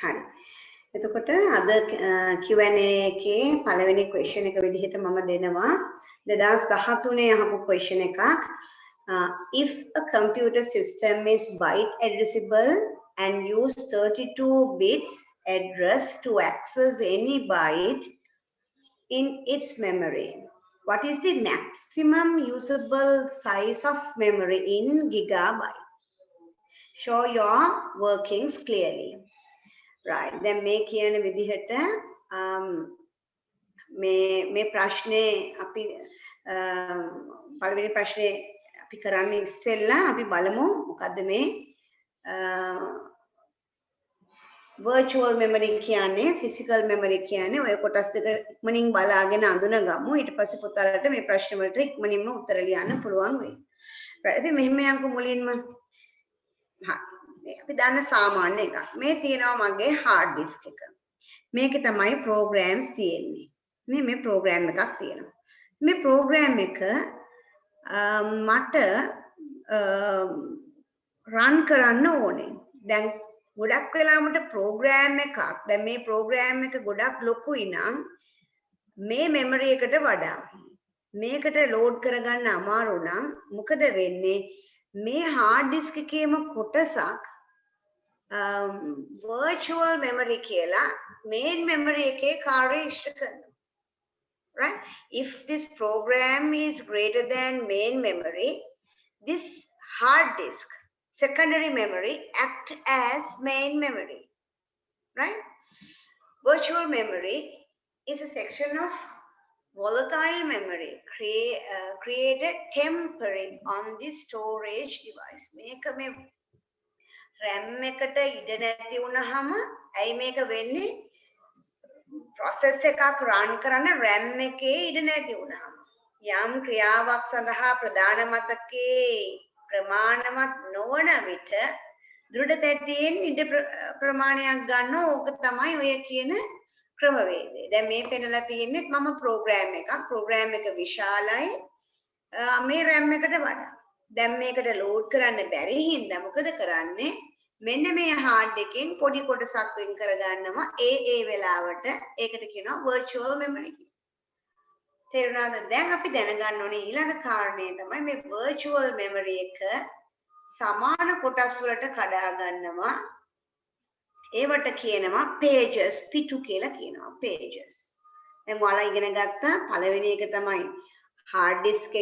හරි. එතකොට අද Q&A එකේ පළවෙනි question එක විදිහට මම දෙනවා 2013 අහපු question එකක්. If a computer system is byte addressable and use 32 bits address to access any byte in its memory, what is the maximum usable size of memory in gigabyte? Show your workings clearly. Right. දැන් මේ කියන විදිහට මේ ප්‍රශ්නේ අපි පළවෙනි ප්‍රශ්නේ අපි කරන්නේ ඉස්සෙල්ලා අපි බලමු මොකද්ද මේ virtual memory කියන්නේ physical memory කියන්නේ ඔය කොටස් දෙක ඉක්මනින් බලාගෙන අඳුනගමු ඊට පස්සේ පුතාලට මේ ප්‍රශ්න වලට ඉක්මනින්ම උත්තර ලියන්න පුළුවන් වෙයි. right. ඉතින් මෙහෙම යන්කෝ මුලින්ම අපි දන්න සාමාන්‍ය එකක්. මේ තියෙනවා මගේ hard disk එක. මේකේ තමයි programs තියෙන්නේ. මේ program එකක් තියෙනවා. මේ program එක මට run කරන්න ඕනේ. දැන් ගොඩක් වෙලාවට program එකක් දැන් මේ program එක ගොඩක් ලොකුයි නම් මේ memory එකට වඩා මේකට load කරගන්න අමාරු නම් මොකද වෙන්නේ මේ hard disk එකේම කොටසක් virtual memory කියලා main memory එකේ කාර්ය ඉෂ්ට කරනවා. Right? If this program is greater than main memory, this hard disk, secondary memory, act as main memory. Right? Virtual memory is a section of volatile memory created temporarily on the storage device. Make a RAM එකට ඉඩ නැති වුණාම ඇයි මේක වෙන්නේ process එකක් run කරන්න RAM එකේ ඉඩ නැති වුණාම යම් ක්‍රියාවක් සඳහා ප්‍රධාන මතකයේ ප්‍රමාණවත් නොවන විට දෘඩ තැටියෙන් ඉඩ ප්‍රමාණයක් ගන්න ඕක තමයි ඔය කියන ක්‍රමවේදය. දැන් මේ පෙන්නලා තියෙන්නේ මම program එක විශාලයි මේ RAM එකට වඩා. දැන් මේකට load කරන්න බැරි හින්දා මොකද කරන්නේ මෙන්න මේ hard එකෙන් පොඩි කොටසක් වෙන් කරගන්නවා ඒ වෙලාවට ඒකට කියනවා virtual memory කියලා. තේරුණාද? දැන් අපි දැනගන්න ඕනේ ඊළඟ කාරණේ තමයි මේ virtual memory එක සමාන කොටස් වලට කඩා ගන්නවා. ඒවට කියනවා pages පිටු කියලා කියනවා pages. දැන් ඔයාලා ඉගෙන ගත්තා පළවෙනි එක තමයි hard disk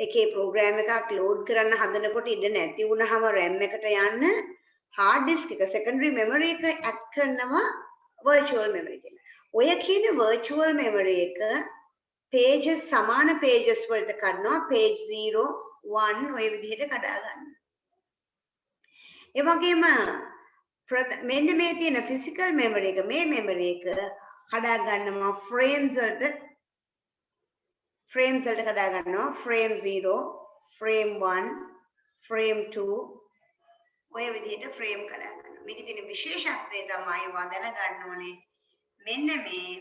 එකේ program එකක් load කරන්න හදනකොට ඉඩ නැති වුණාම RAM එකට යන්න hard disk එක secondary memory එක act කරනවා virtual memory කියලා. ඔය කියන virtual memory එක pages සමාන pages වලට කඩනවා page 0 1 ඔය විදිහට කඩා ගන්න. ඒ වගේම මෙන්න මේ තියෙන physical memory එක මේ memory එක කඩා ගන්නවා frames වලට කඩා ගන්නවා frame 0 frame 1 frame 2 ඔය විදිහට frame කඩා ගන්නවා. මේකේ තියෙන විශේෂත්වය තමයි ඔයා දැනගන්න ඕනේ මෙන්න මේ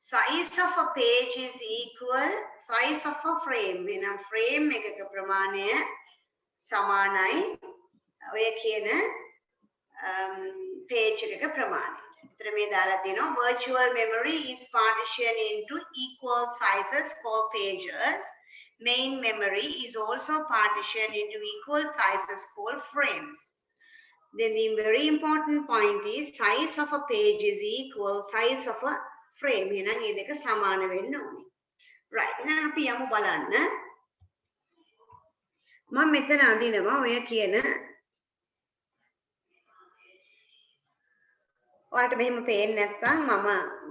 size of a page is equal size of a frame. එහෙනම් frame එකක ප්‍රමාණය සමානයි ඔය කියන page එකක ප්‍රමාණයට. ඒතර මේ දාලා තියෙනවා virtual memory is partitioned into equal sizes called pages. Main memory is also partitioned into equal sizes called frames. Then the very important point is size of a page is equal size of a frame. එහෙනම් මේ දෙක සමාන වෙන්න ඕනේ. right. එහෙනම් අපි යමු බලන්න. මම මෙතන අඳිනවා ඔය කියන ඔයාලට මෙහෙම පේන්නේ නැත්නම් මම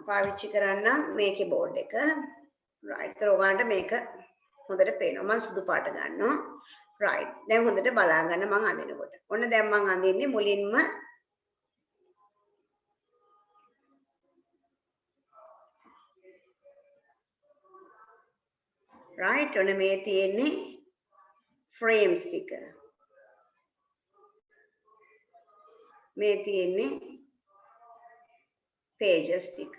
පාවිච්චි කරන්නම් මේ keyboard එක. right. ඒතර ඔයාලට මේක හොඳට පේනවා. මම සුදු පාට ගන්නවා. right. දැන් හොඳට බලා ගන්න මම අඳිනකොට. ඔන්න දැන් මම අඳින්නේ මුලින්ම right. ඔන්න මේ තියෙන්නේ frames ටික. මේ තියෙන්නේ pages ටික.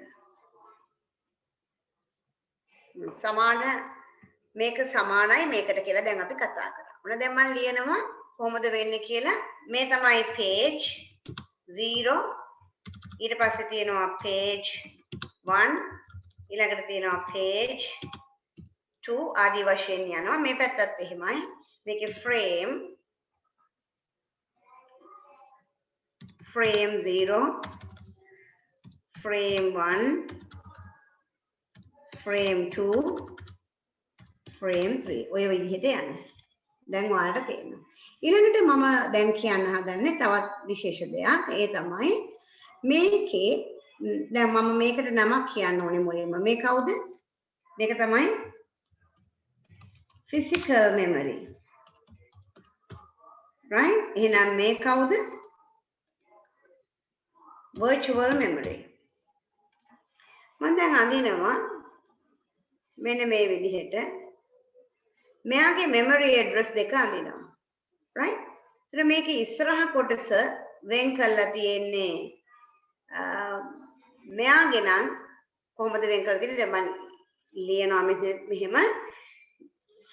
සමාන මේක සමානයි මේකට කියලා දැන් අපි කතා කරා. ඔන්න දැන් මම ලියනවා කොහොමද වෙන්නේ කියලා. මේ තමයි page 0 ඊට පස්සේ තියෙනවා page 1 ඊළඟට තියෙනවා page 2 ආදී වශයෙන් යනවා මේ පැත්තත් එහෙමයි මේකේ frame 0 frame 1 frame 2 frame 3 ඔය විදිහට යනවා දැන් ඔයාලට තේරෙනවා ඊළඟට මම දැන් කියන්න හදන්නේ තවත් විශේෂ දෙයක් ඒ තමයි මේකේ දැන් මම මේකට නමක් කියන්න ඕනේ මුලින්ම මේ කවුද මේක තමයි physical memory right එහෙනම් මේ කවුද virtual memory මම දැන් අඳිනවා මෙන්න මේ විදිහට මෙයාගේ memory address දෙක අඳිනවා right so මේකේ ඉස්සරහ කොටස වෙන් කරලා තියෙන්නේ මෙයාගේ නම් කොහොමද වෙන් කරලා තියෙන්නේ දැන් මම ලියනවා මෙහෙම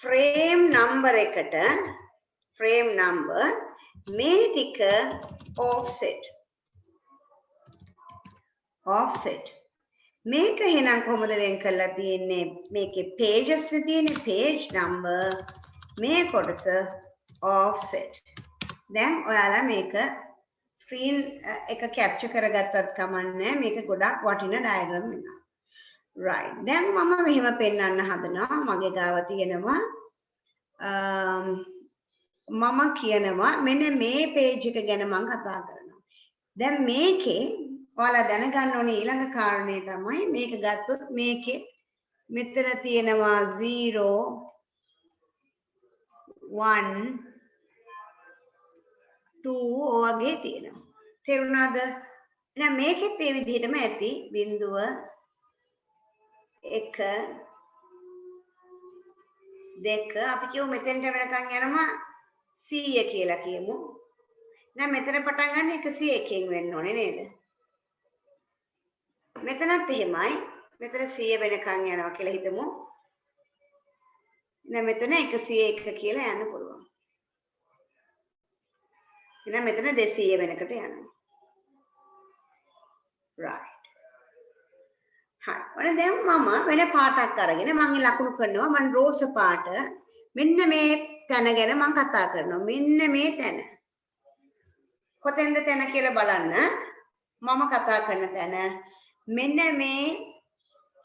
frame number එකට frame number මේ ටික offset මේක එහෙනම් කොහොමද වෙන් කරලා තියෙන්නේ මේකේ pages නේ තියෙන්නේ page number මේ කොටස offset දැන් ඔයාලා මේක screen එක capture කරගත්තත් කමන්නේ මේක ගොඩක් වටින diagram එකක් right දැන් මම මෙහෙම පෙන්වන්න හදනවා මගේ ගාව තියෙනවා මම කියනවා මෙන්න මේ page එක ගැන මම කතා කරනවා දැන් මේකේ ඔයාලා දැනගන්න ඕනේ ඊළඟ කාරණේ තමයි මේක ගත්තොත් මේකේ මෙතන තියෙනවා 0 1 2 වගේ තියෙනවා තේරුණාද එහෙනම් මේකෙත් මේ විදිහටම ඇති බිඳුව 1 2 අපි කියමු මෙතෙන්ට වෙනකන් යනවා 100 කියලා කියමු එහෙනම් මෙතන පටන් ගන්න 101 වෙන්න ඕනේ නේද මෙතනත් එහෙමයි මෙතන 100 වෙනකන් යනවා කියලා හිතමු එහෙනම් මෙතන 101 කියලා යන්න පුළුවන් එහෙනම් මෙතන 200 වෙනකට යනවා right හරි ඔන්න දැන් මම වෙන පාටක් අරගෙන මම ලකුණු කරනවා මම රෝස පාට මෙන්න මේ තැන ගැන මම කතා කරනවා මෙන්න මේ තැන කොතෙන්ද තැන කියලා බලන්න මම කතා කරන තැන මෙන්න මේ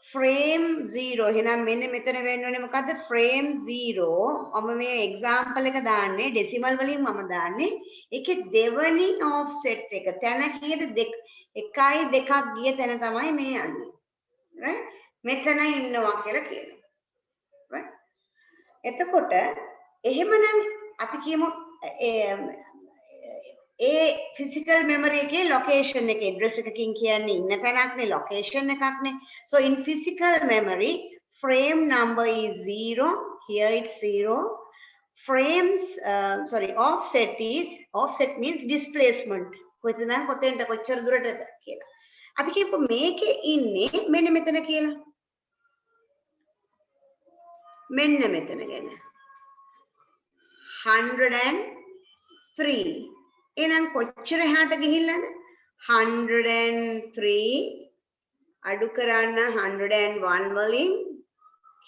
frame 0 එහෙනම් මෙන්න මෙතන වෙන්න ඕනේ මොකද්ද frame 0 මම මේ example එක දාන්නේ decimal වලින් මම දාන්නේ ඒකේ දෙවනි offset එක තැන කීයද 1යි 2ක් ගිය තැන තමයි මේ යන්නේ right මෙතන ඉන්නවා කියලා කියනවා right එතකොට එහෙමනම් අපි කියමු ඒ physical memory එකේ location එක address එකකින් කියන්නේ ඉන්න තැනක්නේ location එකක්නේ so in physical memory frame number is 0 here it's 0 frames offset means displacement කොහෙද කොතෙන්ට කොච්චර දුරටද කියලා අපි කියමු මේකේ ඉන්නේ මෙන්න මෙතන කියලා මෙන්න මෙතන ගැන 103 එහෙනම් කොච්චර එහාට ගිහිල්ලාද 103 අඩු කරන්න 101 වලින්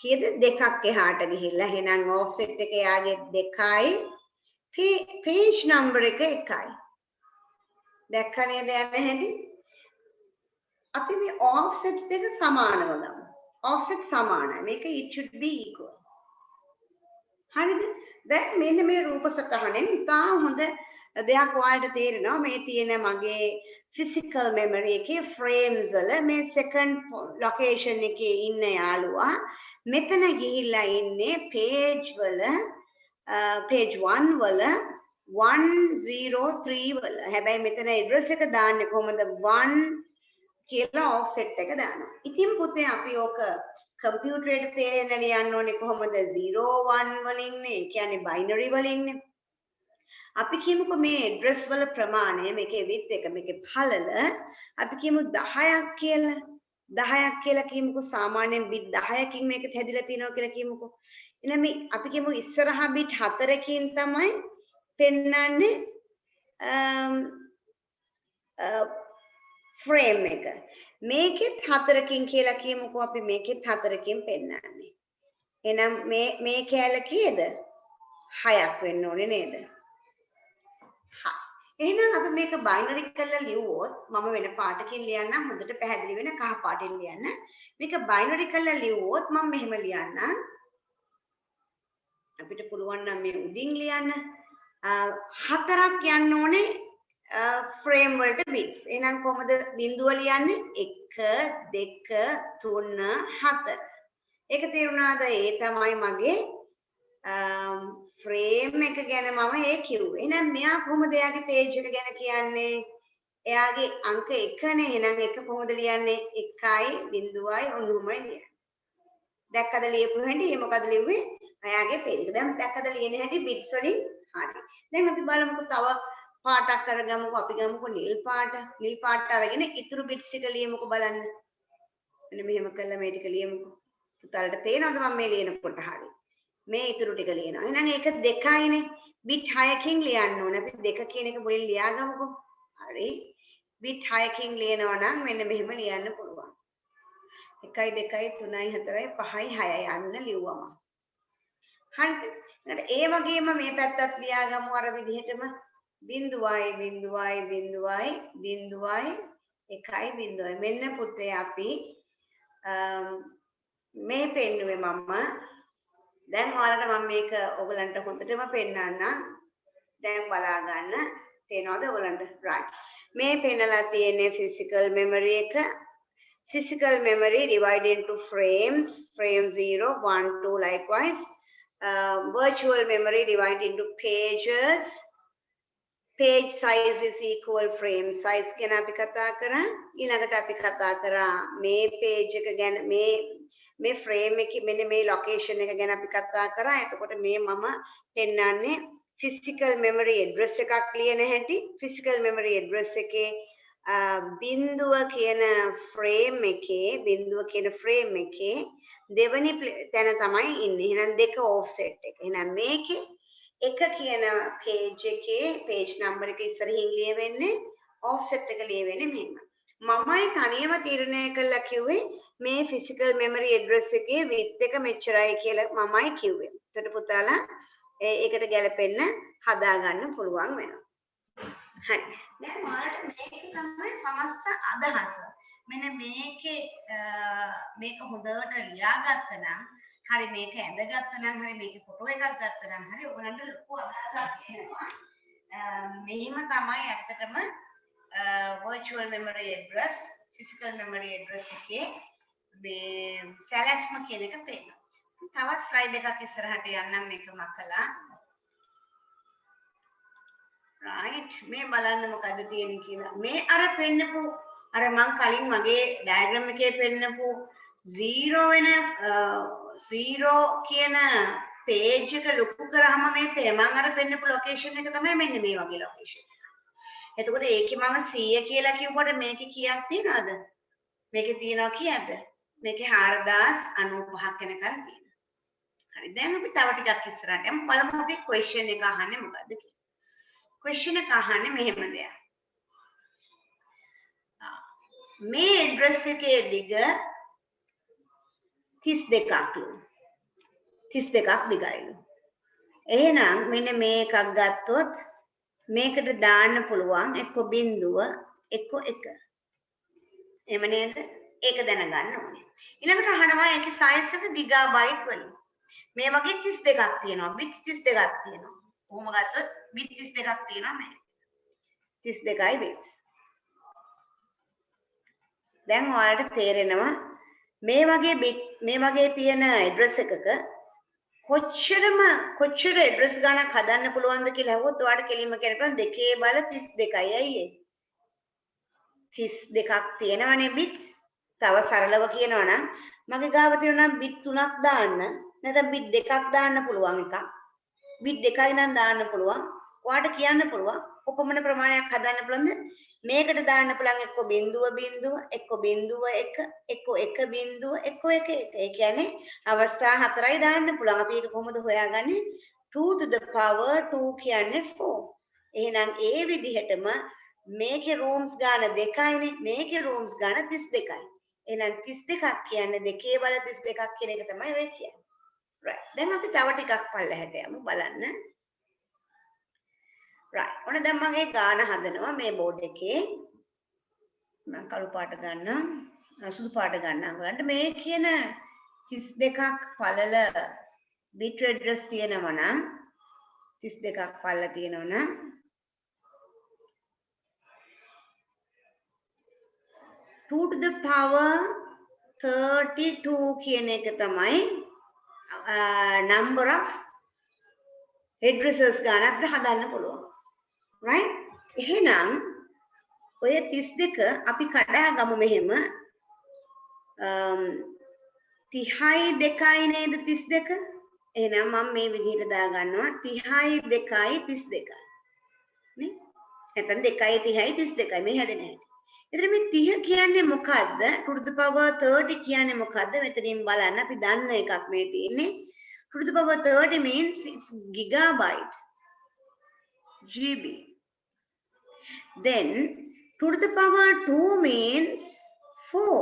කීයද දෙකක් එහාට ගිහිල්ලා එහෙනම් offset එක යාගේ 2යි page number එක 1යි දැක්ක නේද යන්න හැටි අපි මේ offsets දෙක සමානව ගමු offset සමානයි මේක it should be equal හරිද දැන් මෙන්න මේ රූප සටහනෙන් ඉතා හොඳ දෙයක් ඔයාලට තේරෙනවා මේ තියෙන මගේ physical memory එකේ frames වල මේ second location එකේ ඉන්න යාළුවා මෙතන ගිහිල්ලා ඉන්නේ page වල page 1 වල 103 වල හැබැයි මෙතන address එක දාන්නේ කොහොමද 1 කියලා offset එක දානවා ඉතින් පුතේ අපි ඕක කම්පියුටර් එකට තේරෙන්න ලියන්න ඕනේ කොහොමද 0 1 වලින්නේ ඒ කියන්නේ binary වලින්නේ අපි කියමුකෝ මේ address වල ප්‍රමාණය මේකේ width එක මේකේ පළල අපි කියමු 10ක් කියලා කියමුකෝ සාමාන්‍යයෙන් bit 10කින් මේක හැදිලා තියෙනවා කියලා කියමුකෝ එහෙනම් මේ අපි කියමු ඉස්සරහා bit 4කින් තමයි පෙන්වන්නේ ෆ්‍රේම් එක. මේකෙත් 4කින් කියලා කියමුකෝ අපි මේකෙත් 4කින් පෙන්නන්නේ. එහෙනම් මේ කැල කීයද? 6ක් වෙන්න ඕනේ නේද? එහෙනම් අපි මේක බයිනරි කරලා ලියුවොත් මම වෙන පාටකින් ලියන්නම් හොඳට පැහැදිලි වෙන කහ පාටින් ලියන්න. මේක බයිනරි කරලා ලියුවොත් මම මෙහෙම ලියන්නම්. අපිට පුළුවන් නම් මේ උඩින් ලියන්න. 4ක් යන්න ඕනේ ෆ්‍රේම් වලට බිට්ස්. එහෙනම් කොහොමද බිඳුව ලියන්නේ? 1 2 3 4. ඒක තේරුණාද? ඒ තමයි මගේ ෆ්‍රේම් එක ගැන මම ඒ කිව්වේ. එහෙනම් මෙයා කොහොමද එයාගේ පේජ් එක ගැන කියන්නේ? එයාගේ අංක 1නේ. එහෙනම් 1 කොහොමද ලියන්නේ? 1යි බිඳුවයි ඔන්නෝමයි ලියන්නේ. දැක්කද ලියපු හැටි? ඒ මොකද ලිව්වේ? එයාගේ පේජ් එක. දැන් දැක්කද ලියන හැටි බිට්ස් වලින්? හරි. දැන් අපි බලමුකෝ තව පාටක් අරගමුකෝ. අපි ගමුකෝ නිල් පාට. නිල් පාට අරගෙන ඉතුරු බිට්ස් ටික ලියමුකෝ බලන්න. මෙන්න මෙහෙම කළා මේ ටික ලියමුකෝ. පුතාලට පේනවද මම මේ ලියනකොට? හරි. මේ ඉතුරු ටික ලියනවා. එහෙනම් ඒක 2යිනේ. බිට් 6කින් ලියන්න ඕනේ. අපි 2 කියන එක මුලින් ලියාගමුකෝ. හරි. බිට් 6කින් ලියනවා නම් මෙන්න මෙහෙම ලියන්න පුළුවන්. 1 2 3 4 5 6 යන්න ලිව්වම. හරිද? ඊට ඒ වගේම මේ පැත්තත් ලියාගමු අර විදිහටම බිඳුවයි බිඳුවයි බිඳුවයි බිඳුවයි 1යි බිඳුවයි. මෙන්න පුතේ අපි මේ පෙන්නුවේ මම. දැන් ඔයාලට මම මේක ඔයගලන්ට හොඳටම පෙන්නන්නම්. දැන් බලා ගන්න. තේනවද ඔයගලන්ට? right. මේ පෙන්නලා තියෙන්නේ physical memory එක. Physical memory divided into frames. Frame 0, 1, 2 likewise. Virtual memory divided into pages. Page size is equal frame size ගැන අපි කතා කරා. ඊළඟට අපි කතා කරා මේ page එක ගැන මේ frame එකේ මෙන්න මේ location එක ගැන අපි කතා කරා. එතකොට මේ මම පෙන්නන්නේ physical memory address එකක් ලියන හැටි. physical memory address එකේ බිඳුව කියන frame එකේ දෙවෙනි තැන තමයි ඉන්නේ. එහෙනම් 2 offset එක. එහෙනම් මේකේ 1 කියන page එකේ page number එක ඉස්සරහින් ලියවෙන්නේ offset එක ලියවෙන්නේ මෙහෙම. මමයි තනියම තීරණය කළා කිව්වේ මේ physical memory address එකේ width එක මෙච්චරයි කියලා මමයි කිව්වේ. එතකොට පුතාලා ඒකට ගැලපෙන්න හදා ගන්න පුළුවන් වෙනවා. හරි. දැන් ඔයාලට මේක තමයි සමස්ත අදහස. මෙන්න මේකේ මේක හොඳට ලියාගත්තා නම් හරි මේක ඇඳගත්තා නම් හරි මේකේ ෆොටෝ එකක් ගත්තා නම් හරි ඔයගලන්ට ලොකු අදහසක් එනවා. මෙහෙම තමයි ඇත්තටම virtual memory address physical memory address එකේ මේ සැලැස්ම කියන එක පේනවා. තවත් ස්ලයිඩ් එකක් ඉස්සරහට යන්නම් මේක මකලා. right මේ බලන්න මොකද තියෙන්නේ කියලා. මේ අර පෙන්නපු අර මං කලින් මගේ ඩයග්‍රෑම් එකේ පෙන්නපු 0 වෙන 0 කියන page එක ලොකු කරාම මේ මං අර පෙන්නපු location එක තමයි මෙන්න මේ වගේ location එක. එතකොට ඒකේ මම 100 කියලා කිව්වට මේකේ කීයක් තියනවද? මේකේ තියනවා කීයද? මේකේ 4095ක් වෙනකන් තියෙනවා. හරි දැන් අපි තව ටිකක් ඉස්සරහට යමු. බලමු අපි question එක අහන්නේ මොකද්ද කියලා. question එක අහන්නේ මෙහෙම දෙයක්. මේ address එකේ දිග 32ක්ලු. 32ක් දිගයිලු. එහෙනම් මෙන්න මේකක් ගත්තොත් මේකට දාන්න පුළුවන් එක්ක බිඳුව එක්ක 1. එහෙම නේද? ඒක දැනගන්න ඕනේ. ඊළඟට අහනවා ඒකේ size එක gigabyte වලින්. මේ වගේ 32ක් තියෙනවා. bits 32ක් තියෙනවා. කොහොම ගත්තොත් bit 32ක් තියෙනවා මේ. 32යි bits. දැන් ඔයාලට තේරෙනවා මේ වගේ තියෙන ඇඩ්‍රස් එකක කොච්චර ඇඩ්‍රස් ගණක් හදන්න පුළුවන්ද කියලා අහුවොත් ඔයාලට කෙලින්ම කියන්න පුළුවන් 2 බල 32යි අයියේ 32ක් තියෙනවනේ bits. තව සරලව කියනවා නම් මගේ ගාව තියෙනවා නම් bit 3ක් දාන්න නැත්නම් bit 2ක් දාන්න පුළුවන් එකක්. bit 2යි නම් දාන්න පුළුවන්. ඔයාලට කියන්න පුළුවන් කොපමණ ප්‍රමාණයක් හදන්න පුළුවන්ද? මේකට දාන්න පුළුවන් එක්ක බිඳුව එක්ක බිඳුව 1 එක්ක 1 බිඳුව එක්ක 1 ඒ කියන්නේ අවස්ථා 4යි දාන්න පුළුවන්. අපි ඒක කොහොමද හොයාගන්නේ? 2 to the power 2 කියන්නේ 4. එහෙනම් ඒ විදිහටම මේකේ rooms ගාන 2යිනේ. මේකේ rooms ගාන 32යි. එහෙනම් 32ක් කියන්නේ දෙකේ බල 32ක් කියන එක තමයි ඔය කියන්නේ. right. දැන් අපි තව ටිකක් පල්ලෙහාට යමු බලන්න. right. ඔන්න දැන් මම ඒ ගාන හදනවා මේ බෝඩ් එකේ. මම කළු පාට ගන්නම්. සුදු පාට ගන්නම්. ඔයාලට මේ කියන 32ක් පළල bit address තියෙනවා නම් 32ක් පල්ල තියෙනවා නම් 2 to the power 32 කියන එක තමයි number of addresses ගන්න අපිට හදන්න පුළුවන්. right? එහෙනම් ඔය 32 අපි කඩා ගමු මෙහෙම 30යි 2යි නේද 32? එහෙනම් මම මේ විදිහට දා ගන්නවා 30යි 2යි 32යි. නේ? නැත්නම් 2යි 30යි 32යි මේ හැදෙන හැටි. එතන මේ 30 කියන්නේ මොකද්ද? 2 to the power 30 කියන්නේ මොකද්ද? මෙතනින් බලන්න අපි දන්න එකක් මේ තියෙන්නේ. 2 to the power 30 means it's gigabyte. GB. Then 2 to the power 2 means 4.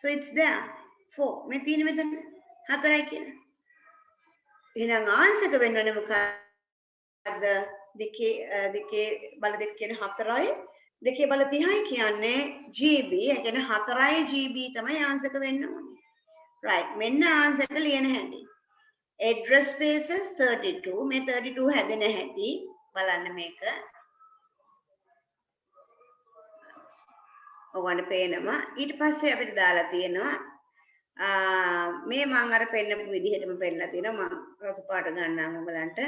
So it's there. 4. මේ තියෙන්නේ මෙතන 4යි කියලා. එහෙනම් ආන්සර් එක වෙන්නේ මොකද්ද? දෙකේ බල දෙක කියන්නේ 4යි. දෙකේ බල 30යි කියන්නේ GB. ඒ කියන්නේ 4යි GB තමයි ආන්සර් එක වෙන්න ඕනේ. right. මෙන්න ආන්සර් එක ලියන හැටි. address spaces 32. මේ 32 හැදෙන හැටි බලන්න මේක. ඔයගොල්ලන්ට පේනවා. ඊට පස්සේ අපිට දාලා තියෙනවා මේ මම අර පෙන්නපු විදිහටම පෙන්නලා තියෙනවා. මම රතු පාට ගන්නම් ඔයගලන්ට.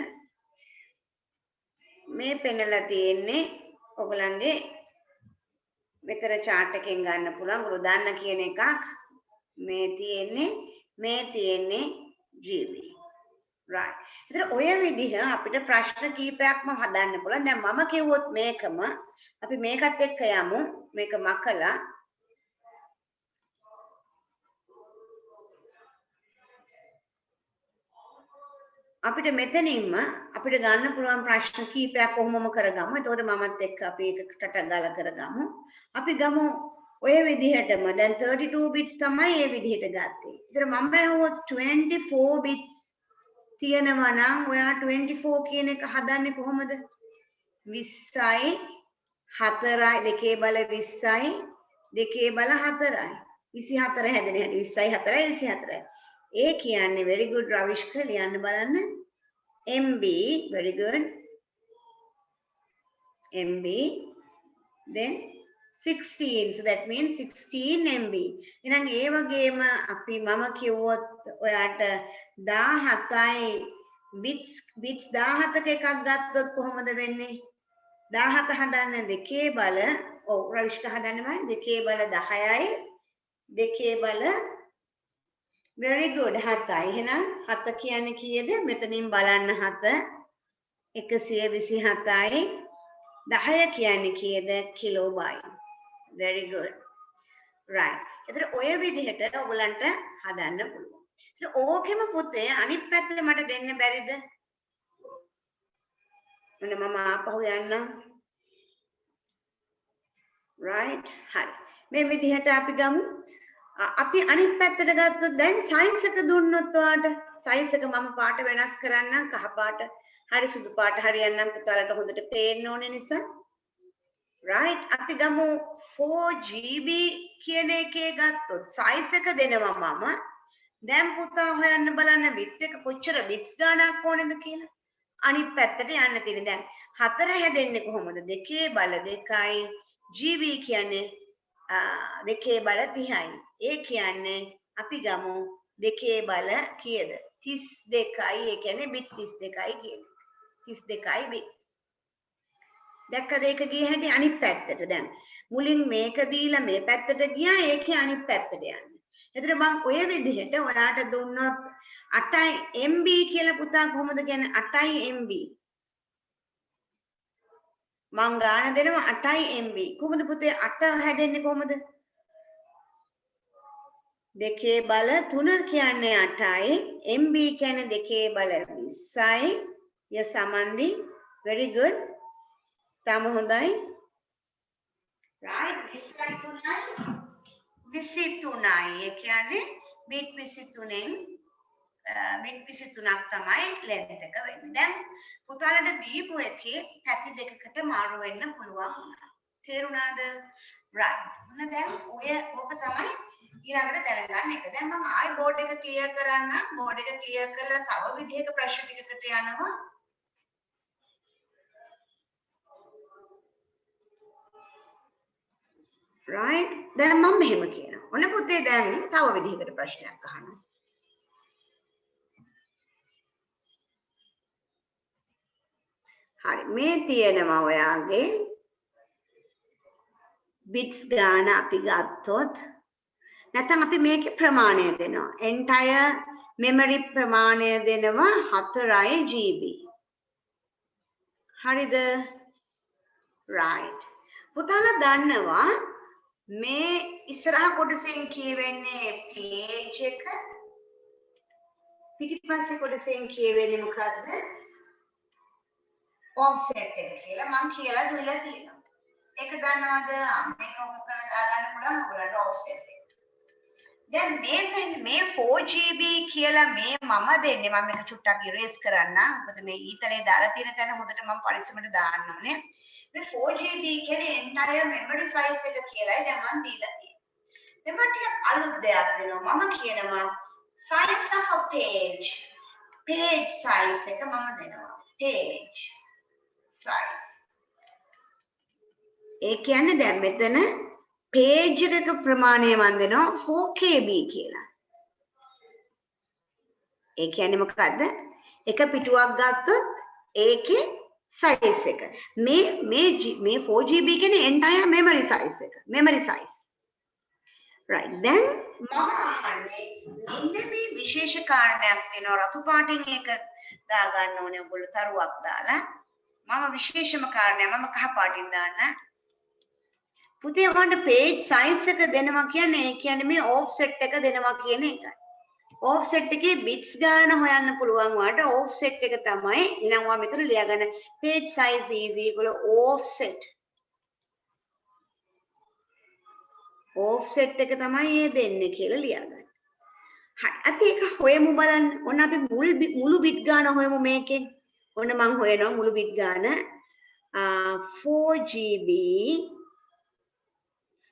මේ පෙන්නලා තියෙන්නේ ඔයගලන්ගේ මෙතන chart එකෙන් ගන්න පුළුවන්. ඔයගොල්ලෝ දන්න කියන එකක් මේ තියෙන්නේ GB. right. ඒතර ඔය විදිහ අපිට ප්‍රශ්න කීපයක්ම හදන්න පුළුවන්. දැන් මම කිව්වොත් මේකම අපි මේකත් එක්ක යමු. මේක මකලා අපිට මෙතනින්ම අපිට ගන්න පුළුවන් ප්‍රශ්න කීපයක් කොහොමම කරගමු. එතකොට මමත් එක්ක අපි එකකට ගාලා කරගමු. අපි ගමු ඔය විදිහටම. දැන් 32 bits තමයි මේ විදිහට ගත්තේ. ඒතර මම ඇහුවොත් 24 bits තියෙනවා නම් ඔයා 24 කියන එක හදන්නේ කොහොමද? 20යි 4යි දෙකේ බල 20යි දෙකේ බල 4යි 24 හැදෙන හැටි 20යි 4යි 24යි. ඒ කියන්නේ very good රවිෂ්ක ලියන්න බලන්න. MB very good. MB then 16. So that means 16 MB. එහෙනම් ඒ වගේම අපි මම කිව්වොත් ඔයාට 17යි bits 17ක එකක් ගත්තොත් කොහොමද වෙන්නේ? 17 හදන්න දෙකේ බල ඔව් රවිෂ්ක හදන්න බෑ දෙකේ බල 10යි දෙකේ බල very good 7යි. එහෙනම් 7 කියන්නේ කීයද? මෙතනින් බලන්න 7 127යි 10 කියන්නේ කීයද? කිලෝබයිට්. very good. right. ඒතර ඔය විදිහට ඔයගලන්ට හදන්න පුළුවන්. ඒතර ඕකෙම පුතේ අනිත් පැත්ත මට දෙන්න බැරිද? මොන මම ආපහු යන්නම්. right. හරි. මේ විදිහට අපි ගමු. අපි අනිත් පැත්තට ගත්තොත් දැන් සයිස් එක දුන්නොත් ඔයාට සයිස් එක මම පාට වෙනස් කරන්නම් කහ පාට හරි සුදු පාට හරියන්නම් පුතාලට හොඳට පේන්න ඕනේ නිසා right අපි ගමු 4GB කියන එකේ ගත්තොත් සයිස් එක දෙනවා මම දැන් පුතා හොයන්න බලන්න bit එක කොච්චර bits ගාණක් ඕනේද කියලා අනිත් පැත්තට යන්න තියෙන්නේ දැන් 4 හැදෙන්නේ කොහොමද දෙකේ බල 2යි GB කියන්නේ දෙකේ බල 30යි ඒ කියන්නේ අපි ගමු දෙකේ බල කීයද 32යි ඒ කියන්නේ bit 32යි කියන්නේ 32යි bits දැක්කද ඒක ගියේ හැටි අනිත් පැත්තට දැන් මුලින් මේක දීලා මේ පැත්තට ගියා ඒකේ අනිත් පැත්තට යන්න. එතන මම ඔය විදිහට ඔයාට දුන්නොත් 8යි MB කියලා පුතා කොහොමද කියන්නේ 8යි MB මං ගාන දෙනවා 8යි MB කොහොමද පුතේ 8 හැදෙන්නේ කොහොමද දෙකේ බල 3 කියන්නේ 8යි MB කියන්නේ දෙකේ බල 20යි ය සමන්දි very good තම හොඳයි හරි 23යි. ඒ කියන්නේ බිට් 23න් බිට් 23ක් තමයි ලෙන්ත් එක වෙන්නේ. දැන් පුතාලට දීපු එකේ පැති දෙකකට මාරු වෙන්න පුළුවන් වුණා. තේරුණාද? right. මොන දැන් ඕක තමයි ඊළඟට දැනගන්න එක. දැන් මම ආයි බෝඩ් එක ක්ලියර් කරන්න. බෝඩ් එක ක්ලියර් කරලා තව විදිහක ප්‍රශ්න ටිකකට යනවා. right. දැන් මම මෙහෙම කියනවා. ඔන්න පුතේ දැන් තව විදිහකට ප්‍රශ්නයක් අහනවා. හරි මේ තියෙනවා ඔයාගේ bits ගාන අපි ගත්තොත් නැත්නම් අපි මේකේ ප්‍රමාණය දෙනවා. entire memory ප්‍රමාණය දෙනවා 4 GB. හරිද? right. පුතාලා දන්නවා මේ ඉස්සරහ කොටසෙන් කියවෙන්නේ page එක පිටිපස්සේ කොටසෙන් කියවෙන්නේ මොකද්ද? offset එක කියලා මම කියලා දුන්නා තියෙනවා. ඒක දන්නවද? මේක ඔක කරලා දාගන්න පුළුවන් ඔයගලන්ට offset එක. දැන් මේ 4GB කියලා මේ මම දෙන්නේ මම මේක චුට්ටක් erase කරන්න. මොකද මේ ඊතලේ දාලා තියෙන තැන හොඳට මම පරිස්සමට දාන්න ඕනේ. මේ 4GB කියන්නේ entire memory size එක කියලායි දැන් මම දීලා තියෙන්නේ. දැන් මම ටිකක් අලුත් දෙයක් දෙනවා. මම කියනවා size of a page. page size එක මම දෙනවා. page size. ඒ කියන්නේ දැන් මෙතන page එකක ප්‍රමාණය මම දෙනවා 4KB කියලා. ඒ කියන්නේ මොකද්ද? එක පිටුවක් ගත්තොත් ඒකේ size එක. මේ 4GB කියන්නේ entire memory size එක. memory size. right. දැන් මම අහන්නේ මෙන්න මේ විශේෂ කාරණයක් තියෙනවා. රතු පාටින් ඒක දා ගන්න ඕනේ ඔයගොල්ලෝ තරුවක් දාලා. මම විශේෂම කාරණයක් මම කහ පාටින් දාන්න. පුතේ ඔයාලට page size එක දෙනවා කියන්නේ ඒ කියන්නේ මේ offset එක දෙනවා කියන එකයි. offset එකේ bits ගාන හොයන්න පුළුවන් වාට offset එක තමයි. එහෙනම් ඔයා මෙතන ලියාගන්න page size is equal offset. offset එක තමයි මේ දෙන්නේ කියලා ලියාගන්න. හරි. අපි ඒක හොයමු බලන්න. ඔන්න අපි මුළු bit ගාන හොයමු මේකෙන්. ඔන්න මම හොයනවා මුළු bit ගාන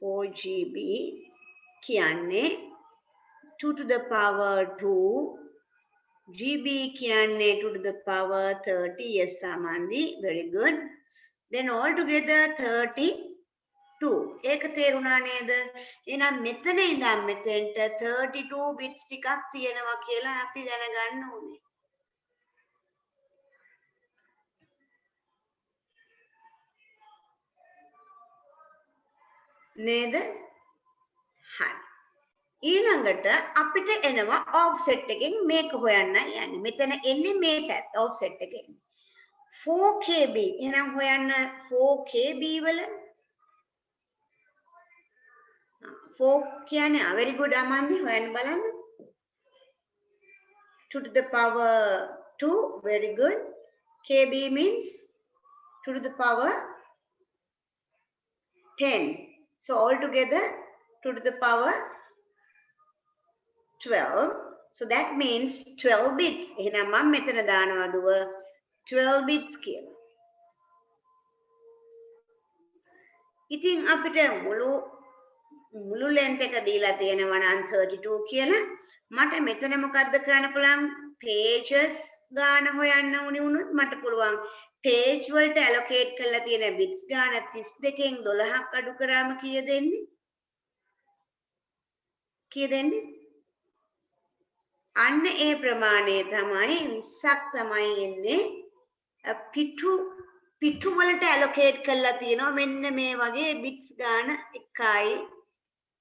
4GB කියන්නේ 2 to the power 2 GB කියන්නේ 2 to the power 30. yes Samandi, very good. Then all together 32. ඒක තේරුණා නේද? එහෙනම් මෙතන ඉඳන් මෙතෙන්ට 32 bits ටිකක් තියෙනවා කියලා අපි දැනගන්න ඕනේ. නේද? හරි. ඊළඟට අපිට එනවා offset එකෙන් මේක හොයන්න යන්නේ. මෙතන එන්නේ මේ පැත්ත offset එකෙන්. 4KB. එහෙනම් හොයන්න 4KB වල 4 කියන්නේ very good අමන්දි හොයන්න බලන්න. 2 to the power 2 very good. KB means 2 to the power 10. So altogether 2 to the power 12. So that means 12 bits. එහෙනම් මම මෙතන දානවා දුව 12 bits කියලා. ඉතින් අපිට මුළු length එක දීලා තියෙනවා නම් 32 කියලා. මට මෙතන මොකද්ද කරන්න පුළුවන්? pages ගාන හොයන්න උනේ වුණොත් මට පුළුවන් page වලට allocate කරලා තියෙන bits ගාන 32න් 12ක් අඩු කරාම කීය දෙන්නේ? කීය දෙන්නේ? අන්න ඒ ප්‍රමාණය තමයි 20ක් තමයි එන්නේ. පිටු වලට allocate කරලා තියෙනවා මෙන්න මේ වගේ bits ගාන 1යි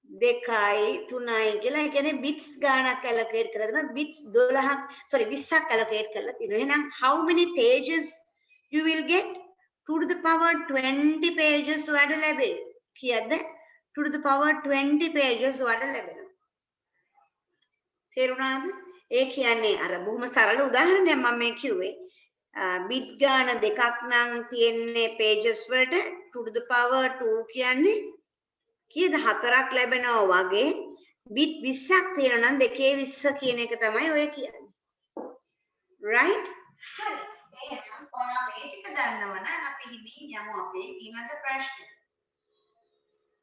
2යි 3යි කියලා. ඒ කියන්නේ bits ගානක් allocate කරලා තියෙනවා. bits 20ක් allocate කරලා තියෙනවා. එහෙනම් how many pages you will get? 2 to the power 20 pages ඔයාලට ලැබෙයි. කීයද? 2 to the power 20 pages ඔයාලට ලැබෙනවා. තේරුණාද? ඒ කියන්නේ අර බොහොම සරල උදාහරණයක් මම මේ කිව්වේ. bit ගාන දෙකක් නම් තියෙන්නේ pages වලට 2 to the power 2 කියන්නේ කීයද 4ක් ලැබෙනවා වගේ bit 20ක් තියෙනවා නම් 2 20 කියන එක තමයි ඔය කියන්නේ. right? හරි. එහෙනම් ඔයා මේ ටික දන්නවනම් අපි හිමින් යමු අපේ ඊළඟ ප්‍රශ්නෙට.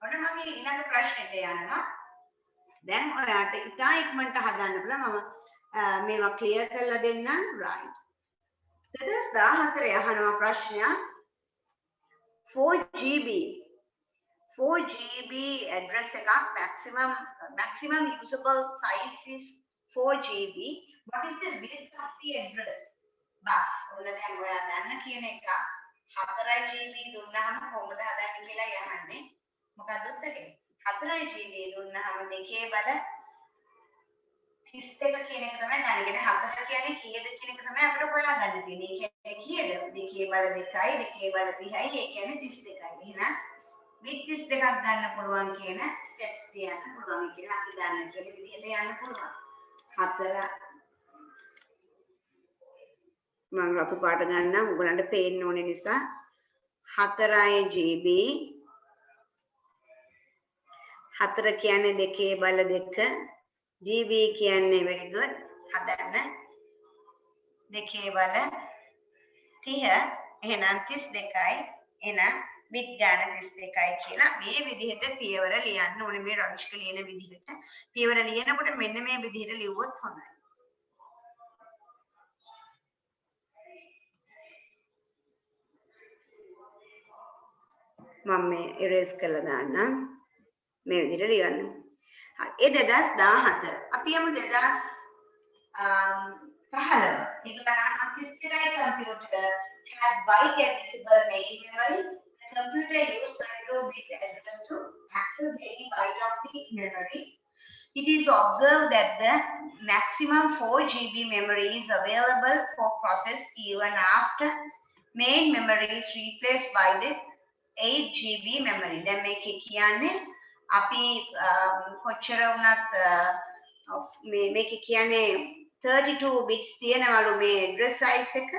ඔන්න මගේ ඊළඟ ප්‍රශ්නෙට යනවා. දැන් ඔයාට ඉතා ඉක්මනට හදන්න පුළුවන්. මම මේවා ක්ලියර් කරලා දෙන්නම්. right. 2014 අහනවා ප්‍රශ්නයක් 4GB 4GB address එකක් maximum usable size is 4GB. What is the width of the address? Bus ඔන්න දැන් ඔයා දන්න කියන එක 4GB දුන්නාම කොහොමද හදන්නේ කියලා යහන්නේ. මොකද උත්තරේ 4GB දුන්නාම දෙකේ බල 32 කියන එක තමයි ගන්න. කියන්නේ 4 කියන්නේ කීයද කියන එක තමයි අපිට හොයාගන්න තියෙන්නේ. ඒ කියන්නේ කීයද? දෙකේ බල 2යි, දෙකේ බල 30යි. ඒ කියන්නේ 32යි. එහෙනම් bit 32ක් ගන්න පුළුවන් කියන ස්ටෙප්ස් තියන්න පුළුවන් කියලා අපි දන්න කියන විදිහට යන්න පුළුවන්. 4 මම රතු පාට ගන්නම් උගලන්ට පේන්න ඕනේ නිසා 4යි GB 4 කියන්නේ දෙකේ බල 2 GB කියන්නේ very good හදන්න දෙකේ බල 30 එහෙනම් 32යි එහෙනම් bit ගන්න 32යි කියලා මේ විදිහට පියවර ලියන්න ඕනේ මේ රවිෂ්ක ලියන විදිහට පියවර ලියනකොට මෙන්න මේ විදිහට ලිව්වොත් හොඳයි. මම මේ erase කරලා දාන්නම් මේ විදිහට ලියන්න. හරි. ඒ 2014 අපි යමු 2015. ඒක ගන්න 32යි computer has byte admissible main memory. The computer used 32-bit address to access any byte of the memory. It is observed that the maximum 4GB memory is available for process even after main memory is replaced by the 8GB memory. දැන් මේකේ කියන්නේ අපි කොච්චර වුණත් මේකේ කියන්නේ 32 bits තියෙනවලු මේ address size එක.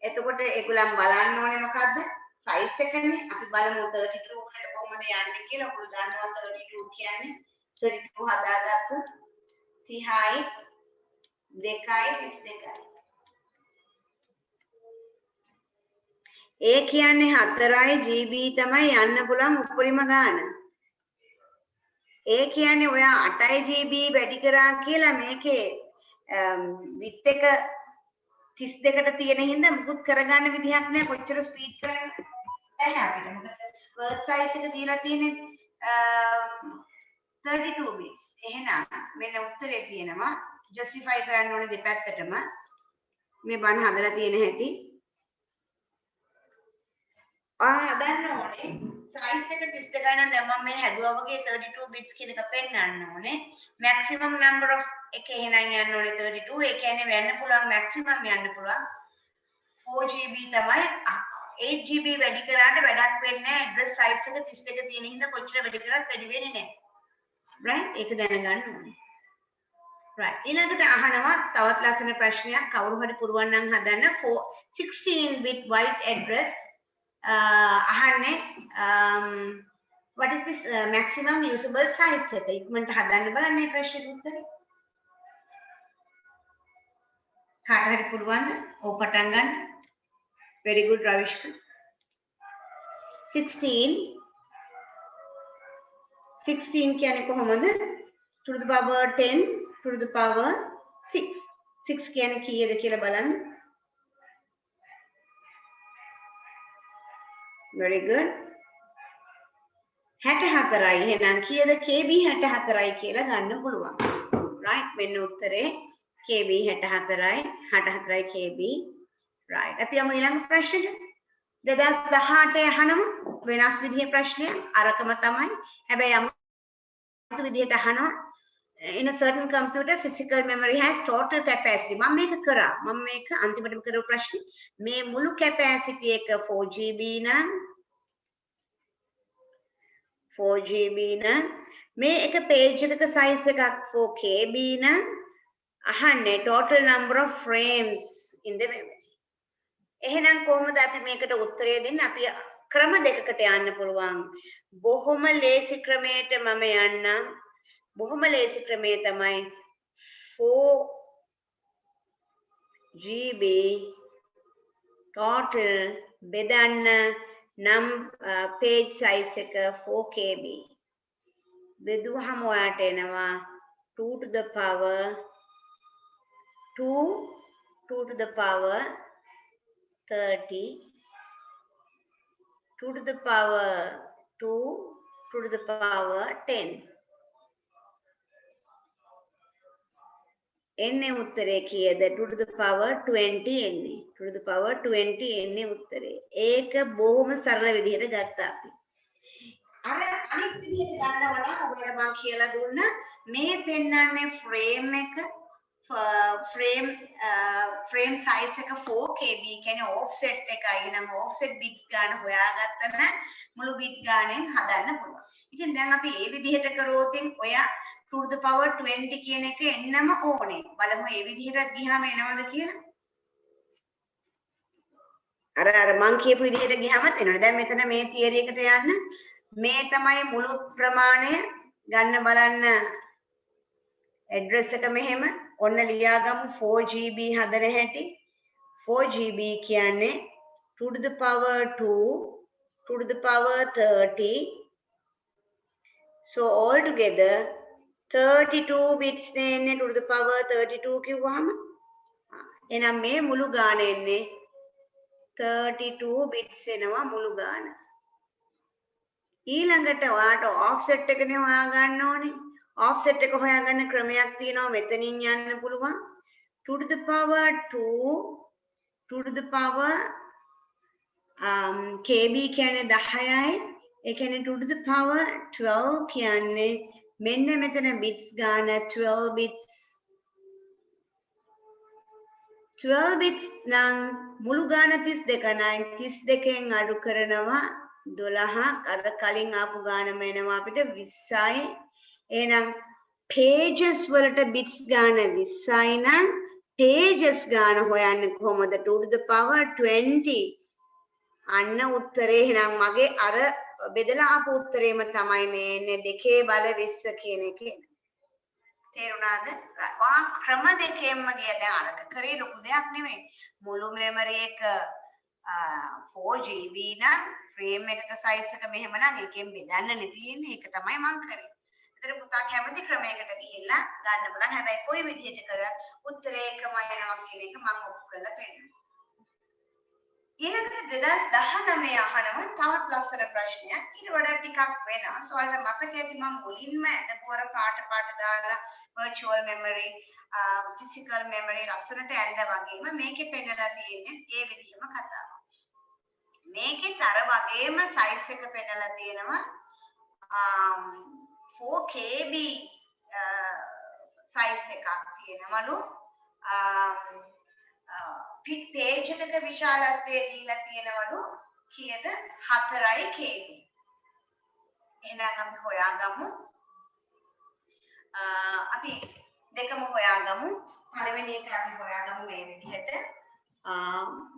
එතකොට ඒගොල්ලන් බලන්න ඕනේ මොකද්ද? size එකනේ. අපි බලමු 32 වලට කොහොමද යන්නේ කියලා. ඔයගොල්ලෝ දන්නවා 32 කියන්නේ 32 හදාගත්තොත් 30යි 2යි 32යි. ඒ කියන්නේ 4යි GB තමයි යන්න පුළුවන් උඩරිම ගාන. ඒ කියන්නේ ඔයා 8යි GB වැඩි කරා කියලා මේකේ width එක 32ට තියෙන හින්දා මුකුත් කරගන්න විදිහක් නැහැ. කොච්චර ස්පීඩ් කරන්න බැහැ අපිට. මොකද word size එක දීලා තියෙන්නේ 32 bits. එහෙනම් මෙන්න උත්තරේ තියෙනවා justify කරන්න ඕනේ දෙපැත්තටම. මේ බණ හදලා තියෙන හැටි හදන්න ඕනේ size එක 32 නම් දැන් මම මේ හැදුවා වගේ 32 bits කියන එක පෙන්වන්න ඕනේ maximum number of එක එහෙනම් යන්න ඕනේ 32 ඒ කියන්නේ වෙන්න පුළුවන් maximum යන්න පුළුවන් 4GB තමයි 8GB වැඩි කරාට වැඩක් වෙන්නේ නැහැ address size එක 32 තියෙන හින්දා කොච්චර වැඩි කරත් වැඩි වෙන්නේ නැහැ right ඒක දැනගන්න ඕනේ right ඊළඟට අහනවා තවත් ලස්සන ප්‍රශ්නයක් කවුරු හරි පුරුවන් නම් හදන්න 16 bit byte address ahane what is this maximum usable size එක ඉක්මනට හදන්න බලන්න මේ ප්‍රශ්නෙට උත්තරේ කාට හරි පුළුවන්ද ඔව් පටන් ගන්න very good ravishka 16 කියන්නේ කොහොමද to the power 10 to the power 6 6 කියන්නේ කීයද කියලා බලන්න very good 64යි එහෙනම් කීයද KB 64යි කියලා ගන්න පුළුවන් right මෙන්න උත්තරේ KB 64යි 64යි KB right අපි යමු ඊළඟ ප්‍රශ්නෙට 2018 අහනම වෙනස් විදිහේ ප්‍රශ්නයක් අරකම තමයි හැබැයි අමුතු විදිහට අහනවා in a certain computer physical memory has total capacity මම මේක අන්තිමටම කරපු ප්‍රශ්නේ මේ මුළු capacity එක 4GB නම් 4GB නම් මේ එක page එකක size එකක් 4KB නම් අහන්නේ total number of frames in the memory එහෙනම් කොහොමද අපි මේකට උත්තරය දෙන්නේ අපි ක්‍රම දෙකකට යන්න පුළුවන්. බොහොම ලේසි ක්‍රමයට මම යන්නම්. බොහොම ලේසි ක්‍රමය තමයි 4GB total බෙදන්න නම් page size එක 4KB. බෙදුවහම ඔයාට එනවා 2 to the power 2 2 to the power 30 2 to the power 2 2 to the power 10 එන්නේ උත්තරේ කීයද 2 to the power 20 එන්නේ 2 to the power 20 එන්නේ උත්තරේ ඒක බොහොම සරල විදිහට ගත්තා අපි අර අනිත් විදිහට ගන්නව නම් ඔයාලට මම කියලා දුන්න මේ පෙන්වන්නේ ෆ්‍රේම් එක ෆ්‍රේම් සයිස් එක 4KB කියන්නේ ඔෆ්සෙට් එකයි නම් ඔෆ්සෙට් බිට්ස් ගන්න හොයාගත්ත නම් මුළු බිට් ගානෙන් හදන්න පුළුවන්. ඉතින් දැන් අපි මේ විදිහට කරොත් ඔයා 2 to the power 20 කියන එක එන්නම ඕනේ. බලමු මේ විදිහට ගියාම එනවද කියලා. අර මං කියපු විදිහට ගියාම එනවනේ. දැන් මෙතන මේ තියරි එකට යන්න මේ තමයි මුළු ප්‍රමාණය ගන්න බලන්න ඇඩ්‍රස් එක මෙහෙම ඔන්න ලියාගමු 4GB හදන හැටි 4GB කියන්නේ 2 to the power 2 2 to the power 30 so all together 32 bits නේ 2 to the power 32 කිව්වහම එහෙනම් මේ මුළු ගාන එන්නේ 32 bits එනවා මුළු ගාන ඊළඟට ඔයාට offset එකනේ හොයාගන්න ඕනේ offset එක හොයාගන්න ක්‍රමයක් තියෙනවා මෙතනින් යන්න පුළුවන් 2 to the power 2 2 to the power KB කියන්නේ 10යි ඒ කියන්නේ 2 to the power 12 කියන්නේ මෙන්න මෙතන bits ගාන 12 bits 12 bits නම් මුළු ගාන 32 නයි 32න් අඩු කරනවා 12ක් අර කලින් ආපු ගානම එනවා අපිට 20යි එහෙනම් pages වලට bits ගාන 20යි නම් pages ගාන හොයන්නේ කොහොමද 2 to the power 20 අන්න උත්තරේ එහෙනම් මගේ අර බෙදලා ආපු උත්තරේම තමයි මේ එන්නේ දෙකේ බල 20 කියන එකේ තේරුණාද? ඔයා ක්‍රම දෙකෙන්ම ගියා දැන් අරක කරේ ලොකු දෙයක් නෙමෙයි මුළු මෙමරි එක 4GB නම් ෆ්‍රේම් එකක සයිස් එක මෙහෙම නම් එකෙන් බෙදන්නනේ තියෙන්නේ ඒක තමයි මම කරේ. ඒතර පුතා කැමති ක්‍රමයකට ගිහිල්ලා ගන්න බලන්න හැබැයි කොයි විදිහට කරත් උත්තරේ එකම එනවා කියන එක මම ඔප්පු කරලා පෙන්නනවා. ඊළඟට 2019 අහනවා තවත් ලස්සන ප්‍රශ්නයක්. ඊට වඩා ටිකක් වෙනස්. ඔයාලට මතක ඇති මම මුලින්ම අදපුවර පාට දාලා virtual memory, physical memory ලස්සනට ඇඳ වගේම මේකේ පෙන්නලා තියෙන්නේ ඒ විදිහම කතාවක්. මේකෙත් අර වගේම size එක පෙන්නලා තියෙනවා 4KB size එකක් තියෙනවලු. page එකක විශාලත්වය දීලා තියෙනවලු කීයද 4යි KB. එහෙනම් අපි හොයාගමු. අපි දෙකම හොයාගමු. පළවෙනි එක අපි හොයාගමු මේ විදිහට.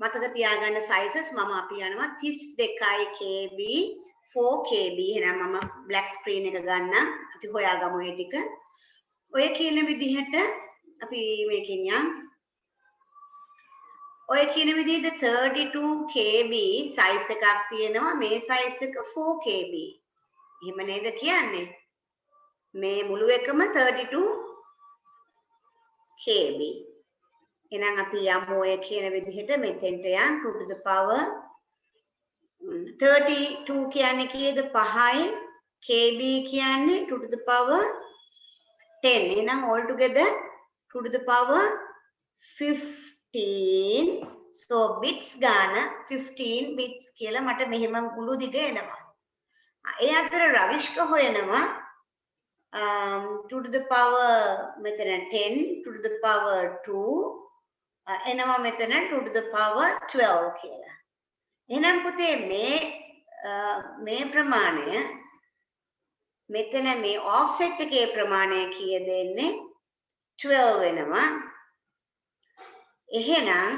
මතක තියාගන්න sizes මම අපි යනවා 32යි KB 4KB. එහෙනම් මම black screen එක ගන්න. අපි හොයාගමු මේ ටික. ඔය කියන විදිහට අපි මේකෙන් යන් ඔය කියන විදිහට 32KB size එකක් තියෙනවා මේ size එක 4KB. එහෙම නේද කියන්නේ? මේ මුළු එකම 32KB. එහෙනම් අපි යමු ඔය කියන විදිහට මෙතෙන්ට යන් 2 to the power 32 කියන්නේ කීයද 5යි KB කියන්නේ 2 to the power 10. එහෙනම් all together 2 to the power 15. so bits ගාන 15 bits කියලා මට මෙහෙම මුළු දිග එනවා. ඒ අතර රවිෂ්ක හොයනවා 2 to the power මෙතන 10 2 to the power 2 එනවා මෙතන 2 to the power 12 කියලා. එහෙනම් පුතේ මේ ප්‍රමාණය මෙතන මේ offset එකේ ප්‍රමාණය කීයද එන්නේ 12 වෙනවා. එහෙනම්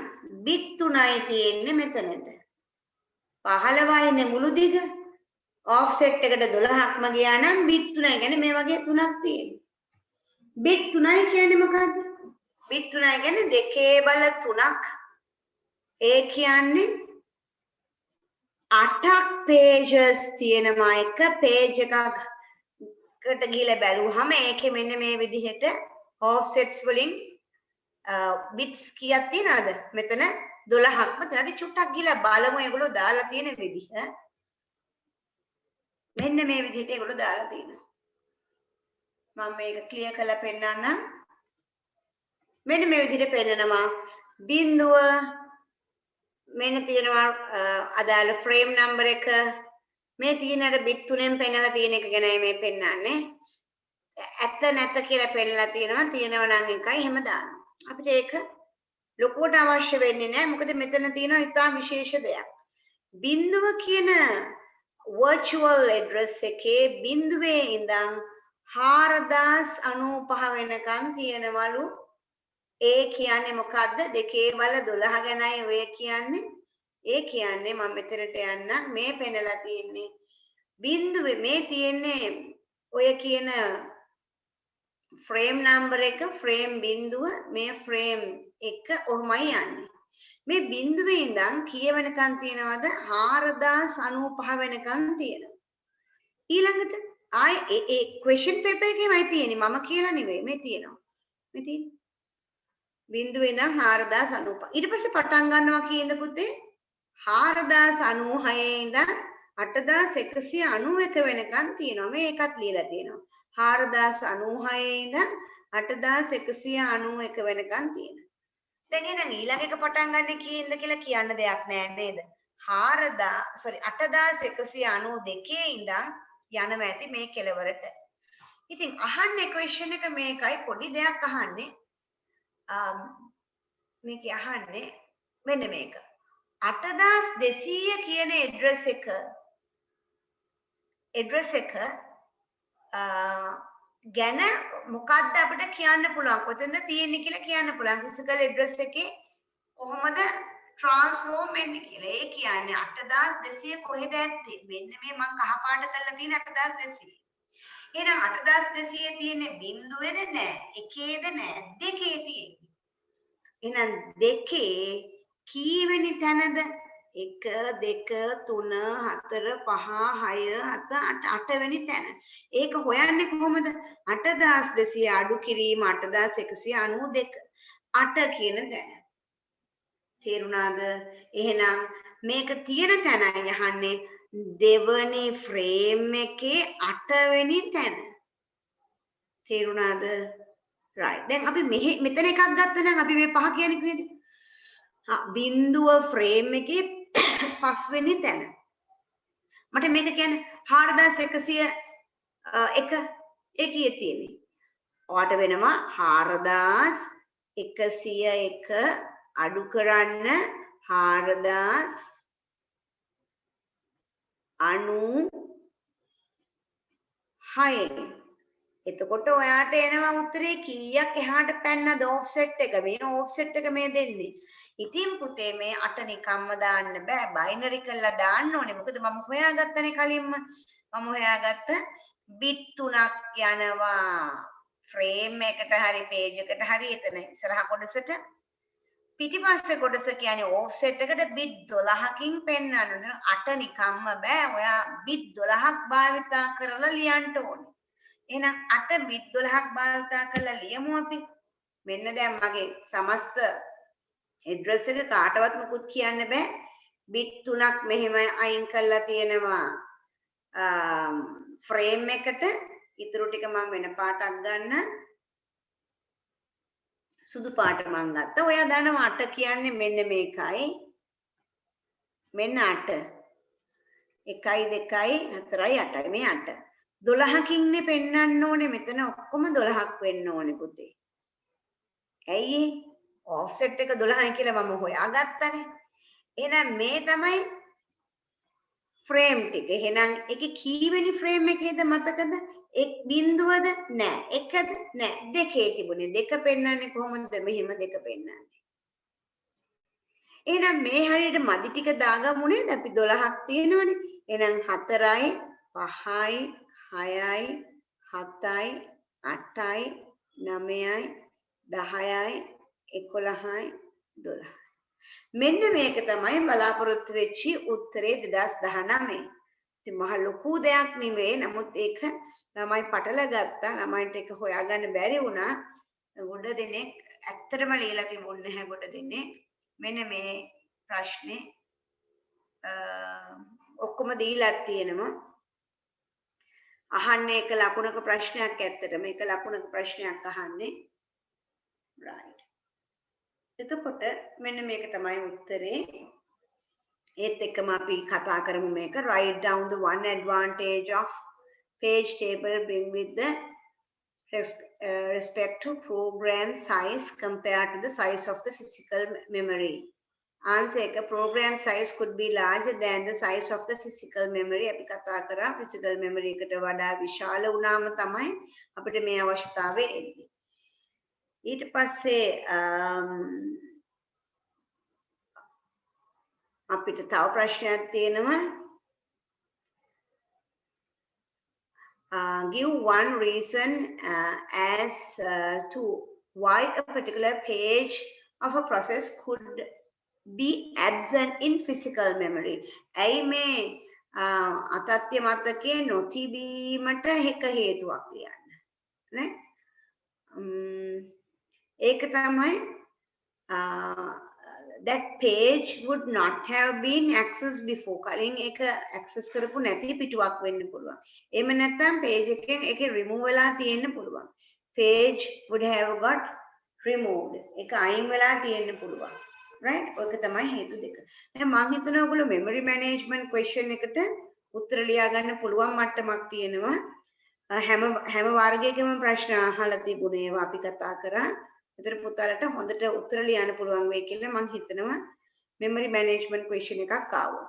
bit 3යි තියෙන්නේ මෙතනට. 15 ඉන්නේ මුළු දිග offset එකට 12ක්ම ගියා නම් bit 3යි කියන්නේ මේ වගේ තුනක් තියෙනවා. bit 3යි කියන්නේ මොකද්ද? bit 3යි කියන්නේ දෙකේ බල 3ක්. ඒ කියන්නේ 8ක් pages තියෙනවා එක page එකකට ගිහලා බැලුවහම ඒකේ මෙන්න මේ විදිහට offsets වලින් bits කීයක් තියනවද? මෙතන 12ක්ම තියෙනවා. අපි චුට්ටක් ගිහලා බලමු ඒගොල්ලෝ දාලා තියෙන විදිහ. මෙන්න මේ විදිහට ඒගොල්ලෝ දාලා තියෙනවා. මම මේක ක්ලියර් කරලා පෙන්නන්නම්. මෙන්න මේ විදිහට පෙන්නනවා. බිඳුව මෙන්න තියෙනවා අදාළ ෆ්‍රේම් නම්බර් එක. මේ තියෙනට bit 3ෙන් පෙන්නලා තියෙන එක ගැනයි මේ පෙන්නන්නේ. ඇත්ත නැත්ත කියලා පෙන්නලා තියෙනවා. තියෙනවා නම් එකයි එහෙම දානවා. අපිට ඒක ලොකුවට අවශ්‍ය වෙන්නේ නැහැ. මොකද මෙතන තියෙනවා ඉතා විශේෂ දෙයක්. බිඳුව කියන virtual address එකේ බිඳුවේ ඉඳන් 4095 වෙනකන් තියෙනවලු. ඒ කියන්නේ මොකද්ද? දෙකේ බල 12 ගැනයි ඔය කියන්නේ. ඒ කියන්නේ මම මෙතනට යන්න මේ පෙන්නලා තියෙන්නේ බිඳුවේ මේ තියෙන්නේ ඔය කියන ෆ්‍රේම් නම්බර් එක ෆ්‍රේම් බිඳුව මේ ෆ්‍රේම් එක ඔහොමයි යන්නේ. මේ බිඳුවේ ඉඳන් කීය වෙනකන් තියෙනවද? 4095 වෙනකන් තියෙනවා. ඊළඟට ආයේ ඒ question paper එකේමයි තියෙන්නේ. මම කියලා නෙවෙයි මේ තියෙනවා. මේ තියෙන්නේ බිඳුවේ ඉඳන් 4095. ඊට පස්සේ පටන් ගන්නවා කීයද පුතේ? 4096 ඉඳන් 8191 වෙනකන් තියෙනවා. මේ එකත් ලියලා තියෙනවා. 4096 ඉඳන් 8191 වෙනකන් තියෙනවා. දැන් එහෙනම් ඊළඟ එක පටන් ගන්න කීයද කියලා කියන්න දෙයක් නෑ නේද? 8192 ඉඳන් යනවා ඇති මේ කෙලවරට. ඉතින් අහන්නේ question එක මේකයි පොඩි දෙයක් අහන්නේ. මේක අහන්නේ මෙන්න මේක. 8200 කියන address එක ගැන මොකක්ද අපිට කියන්න පුළුවන් කොතෙන්ද තියෙන්නේ කියලා කියන්න පුළුවන් physical address එකේ කොහොමද transform වෙන්නේ කියලා. ඒ කියන්නේ 8200 කොහෙද ඇත්තේ? මෙන්න මේ මම කහ පාට කරලා තියෙන 8200. එහෙනම් 8200 තියෙන්නේ බිඳුවේද නැහැ, එකේද නැහැ, දෙකේ තියෙන්නේ. එහෙනම් දෙකේ කීවෙනි තැනද? 1 2 3 4 5 6 7 8 වෙනි තැන. ඒක හොයන්නේ කොහොමද? 8200 අඩු කිරීම 8192. 8 කියන තැන. තේරුණාද? එහෙනම් මේක තියෙන තැනයි යහන්නේ දෙවනි ෆ්‍රේම් එකේ 8 වෙනි තැන. තේරුණාද? right. දැන් අපි මෙතන එකක් ගත්තා නම් අපි මේ 5 කියන්නේ කොහෙද? බිඳුව ෆ්‍රේම් එකේ 5 වෙනි තැන. මට මේක කියන්නේ 4101 ඒ කීයේ තියෙන්නේ? ඔයාට වෙනවා 4101 අඩු කරන්න 4096. එතකොට ඔයාට එනවා උත්තරේ කීයක් එහාට පැන්නද offset එක. මේ offset එක මේ දෙන්නේ. ඉතින් පුතේ මේ 8 නිකම්ම දාන්න බෑ. බයිනරි කරලා දාන්න ඕනේ. මොකද මම හොයාගත්තනේ කලින්ම. මම හොයාගත්ත bit 3ක් යනවා ෆ්‍රේම් එකට හරි page එකට හරි එතන ඉස්සරහ කොටසට. පිටිපස්සේ කොටස කියන්නේ offset එකට bit 12කින් පෙන්වන්න. 8 නිකම්ම බෑ. ඔයා bit 12ක් භාවිතා කරලා ලියන්න ඕනේ. එහෙනම් 8 bit 12ක් භාවිතා කරලා ලියමු අපි. මෙන්න දැන් මගේ සමස්ත address එක කාටවත් මුකුත් කියන්න බෑ. bit 3ක් මෙහෙම අයින් කරලා තියෙනවා frame එකට. ඊටු ටික මම වෙන පාටක් ගන්න. සුදු පාට මම ගත්තා. ඔයා දන්නවා 8 කියන්නේ මෙන්න මේකයි. මෙන්න 8. 1 2 4 8යි මේ 8. 12කින්නේ පෙන්වන්න ඕනේ. මෙතන ඔක්කොම 12ක් වෙන්න ඕනේ පුතේ. ඇයි offset එක 12යි කියලා මම හොයාගත්තනේ. එහෙනම් මේ තමයි frame ටික. එහෙනම් ඒකේ කීවෙනි frame එකේද මතකද? එක් බිඳුවද? නෑ. එකද? නෑ. දෙකේ තිබුණේ. දෙක පෙන්වන්නේ කොහොමද? මෙහෙම දෙක පෙන්වන්නේ. එහෙනම් මේ හරියට මදි ටික දාගමු නේද? අපි 12ක් තියෙනවනේ. එහෙනම් 4යි 5යි 6යි 7යි 8යි 9යි 10යි 11යි 12යි. මෙන්න මේක තමයි බලාපොරොත්තු වෙච්චි උත්තරේ 2019. ඉතින් මහ ලොකු දෙයක් නෙවෙයි. නමුත් ඒක ළමයි පටල ගත්තා. ළමයින්ට ඒක හොයාගන්න බැරි වුණා. ගොඩ දෙනෙක් ඇත්තටම ලියලා තිබුණේ නැහැ ගොඩ දෙනෙක්. මෙන්න මේ ප්‍රශ්නේ ඔක්කොම දීලා තියෙනවා. අහන්නේ එක ලකුණක ප්‍රශ්නයක් ඇත්තට මේක ලකුණක ප්‍රශ්නයක් අහන්නේ. right. එතකොට මෙන්න මේක තමයි උත්තරේ. ඒත් එක්කම අපි කතා කරමු මේක. Write down the one advantage of page table bring with the respect to program size compared to the size of the physical memory. Answer එක program size could be larger than the size of the physical memory. අපි කතා කරා physical memory එකට වඩා විශාල වුණාම තමයි අපිට මේ අවශ්‍යතාවය එන්නේ. ඊට පස්සේ අපිට තව ප්‍රශ්නයක් තියෙනවා. Give one reason as to why a particular page of a process could be absent in physical memory. ඇයි මේ අතත්‍ය මතකයේ නොතිබීමට එක හේතුවක් කියන්න. නේ? ඒක තමයි that page would not have been accessed before. කලින් ඒක access කරපු නැති පිටුවක් වෙන්න පුළුවන්. එහෙම නැත්නම් page එකෙන් ඒකේ remove වෙලා තියෙන්න පුළුවන්. Page would have got removed. ඒක අයින් වෙලා තියෙන්න පුළුවන්. right? ඔක තමයි හේතු දෙක. දැන් මම හිතනවා ඔයගොල්ලෝ memory management question එකට උත්තර ලියා ගන්න පුළුවන් මට්ටමක් තියෙනවා. හැම වර්ගයකම ප්‍රශ්න අහලා තිබුණේ ඒවා අපි කතා කරා. ඒතර පුතාලට හොඳට උත්තර ලියන්න පුළුවන් වෙයි කියලා මම හිතනවා memory management question එකක් ආවොත්.